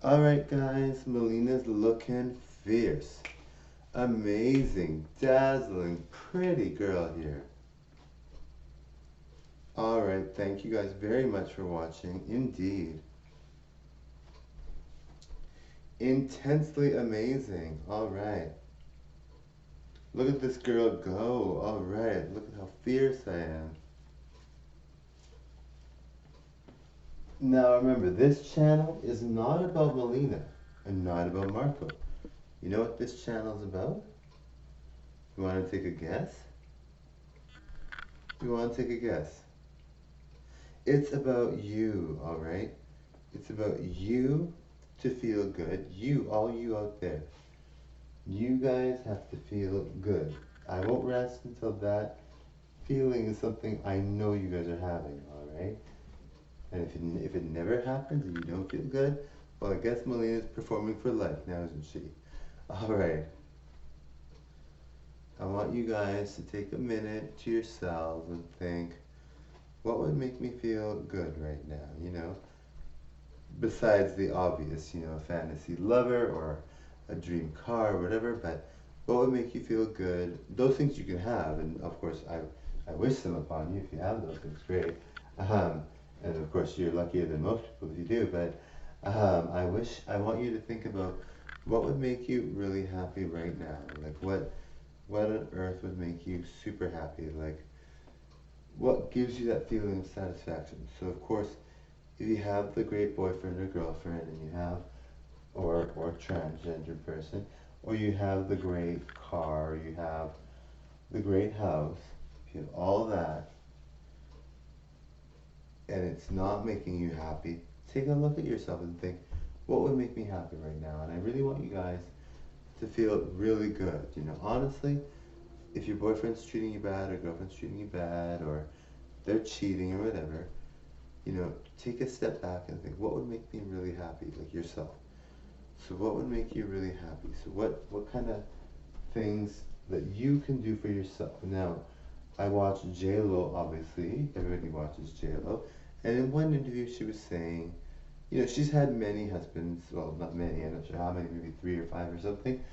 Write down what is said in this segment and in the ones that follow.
Alright guys, Mileena's looking fierce. Amazing, dazzling, pretty girl here. Alright, thank you guys very much for watching. Indeed. Intensely amazing. Alright. Look at this girl go. Alright, look at how fierce I am. Now remember, this channel is not about Mileena and not about Marco. You know what this channel is about? You want to take a guess? You want to take a guess? It's about you, alright? It's about you to feel good. You, all you out there. You guys have to feel good. I won't rest until that feeling is something I know you guys are having, alright? And if it never happens and you don't feel good, well, I guess Mileena's performing for life now, isn't she? Alright. I want you guys to take a minute to yourselves and think, what would make me feel good right now, you know? Besides the obvious, you know, a fantasy lover or a dream car or whatever, but what would make you feel good? Those things you can have, and of course, I wish them upon you if you have those things, great. Um, and of course, you're luckier than most people if you do, but I want you to think about what would make you really happy right now? Like what on earth would make you super happy? Like, what gives you that feeling of satisfaction? So of course, if you have the great boyfriend or girlfriend and you have, or transgender person, or you have the great car, or you have the great house, if you have all that, and it's not making you happy, take a look at yourself and think, what would make me happy right now? And I really want you guys to feel really good. You know, honestly, if your boyfriend's treating you bad or girlfriend's treating you bad or they're cheating or whatever, you know, take a step back and think, what would make me really happy, like yourself. So what would make you really happy? So what kind of things that you can do for yourself? Now, I watched J-Lo, obviously. Everybody watches J-Lo. And in one interview, she was saying, you know, she's had many husbands. Well, not many. I'm not sure how many. Maybe 3 or 5 or something.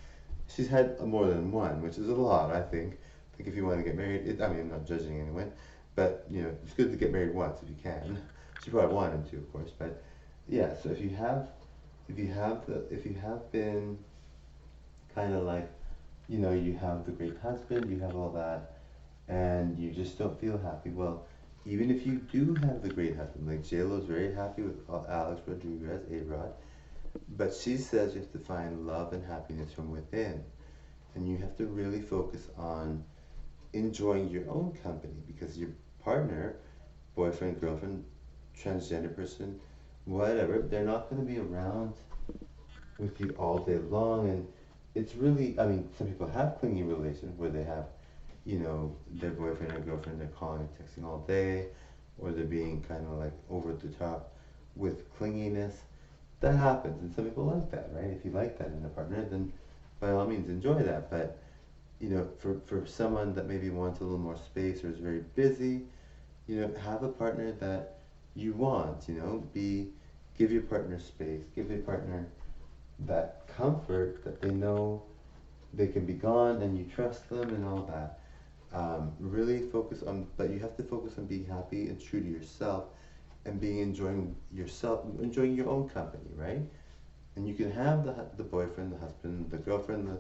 She's had more than one, which is a lot, I think. I think if you want to get married, I mean, I'm not judging anyone, but you know, it's good to get married once if you can. She probably wanted to, of course, but yeah. So if you have been kind of like, you know, you have the great husband, you have all that, and you just don't feel happy. Well, even if you do have the great husband, like JLo's very happy with Alex Rodriguez, A-Rod, but she says you have to find love and happiness from within, and you have to really focus on enjoying your own company because your partner, boyfriend, girlfriend, transgender person, whatever, they're not going to be around with you all day long. And it's really, I mean, some people have clingy relations where they have, you know, their boyfriend or girlfriend, they're calling and texting all day, or they're being kind of like over the top with clinginess. That happens, and some people like that, right? If you like that in a partner, then by all means enjoy that. But you know, for someone that maybe wants a little more space or is very busy, you know, have a partner that you want. You know, give your partner space, give your partner that comfort that they know they can be gone and you trust them and all that. Really focus on, but you have to focus on being happy and true to yourself and being enjoying yourself, enjoying your own company, right? And you can have the boyfriend, the husband, the girlfriend,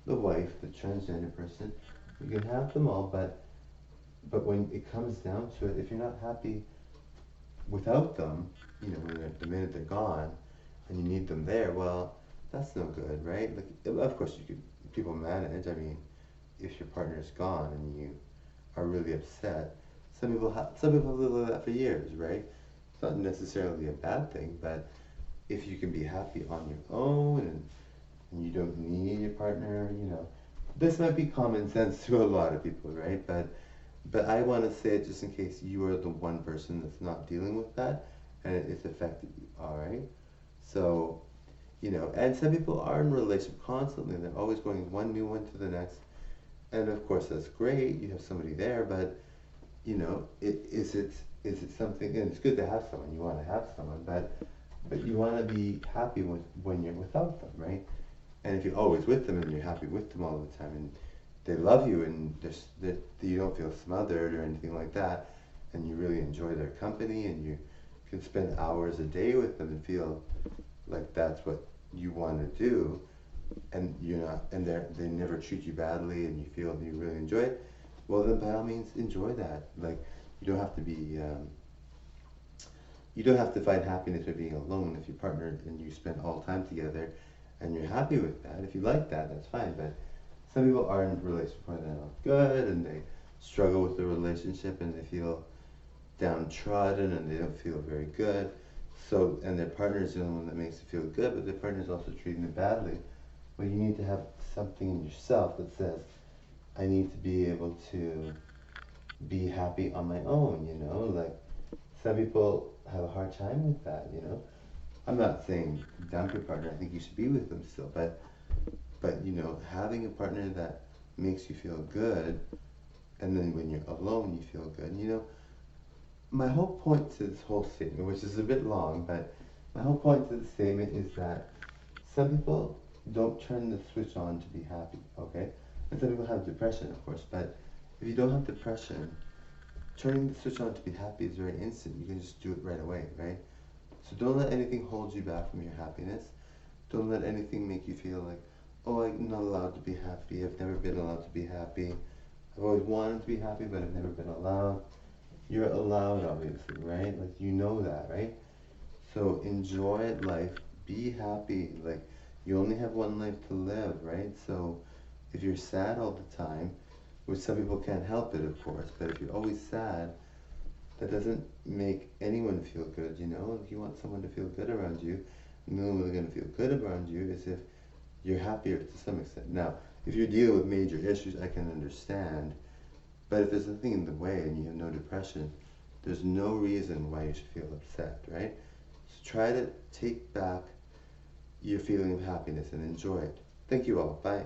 the wife, the transgender person. You can have them all, but when it comes down to it, if you're not happy without them, you know, the minute they're gone, and you need them there, well, that's no good, right? Like, of course, you could people manage. I mean, if your partner's gone and you are really upset, some people live like that for years, right? It's not necessarily a bad thing, but if you can be happy on your own and you don't need your partner, you know, this might be common sense to a lot of people, right? But I want to say it just in case you are the one person that's not dealing with that and it's affected you, all right? So, you know, and some people are in a relationship constantly. They're always going one new one to the next. And of course, that's great. You have somebody there, but, you know, is it something, and it's good to have someone. You want to have someone, but but you want to be happy when you're without them, right? And if you're always with them and you're happy with them all the time and they love you and that you don't feel smothered or anything like that, and you really enjoy their company and you can spend hours a day with them and feel like that's what you want to do, and you're not, and they never treat you badly, and you feel you really enjoy it, well then by all means enjoy that. Like you don't have to be you don't have to find happiness by being alone if you partner and you spend all time together and you're happy with that. If you like that, that's fine. But some people are in relationships where they're not good and they struggle with the relationship and they feel downtrodden and they don't feel very good. So, and their partner is the only one that makes them feel good, but their partner is also treating them badly. Well, you need to have something in yourself that says, I need to be able to be happy on my own, you know? Like, some people have a hard time with that, you know? I'm not saying dump your partner, I think you should be with them still, but you know, having a partner that makes you feel good, and then when you're alone, you feel good, you know? My whole point to this whole statement, which is a bit long, but my whole point to the statement is that some people don't turn the switch on to be happy, okay? And some people have depression, of course, but if you don't have depression, turning the switch on to be happy is very instant. You can just do it right away, right? So don't let anything hold you back from your happiness. Don't let anything make you feel like, oh, I'm not allowed to be happy. I've never been allowed to be happy. I've always wanted to be happy, but I've never been allowed. You're allowed, obviously, right? Like, you know that, right? So enjoy life. Be happy. Like, you only have one life to live, right? So if you're sad all the time, which some people can't help it, of course, but if you're always sad, that doesn't make anyone feel good, you know? If you want someone to feel good around you, and the only way they're going to feel good around you is if you're happier to some extent. Now, if you're dealing with major issues, I can understand, but if there's nothing in the way and you have no depression, there's no reason why you should feel upset, right? So try to take back your feeling of happiness and enjoy it. Thank you all. Bye.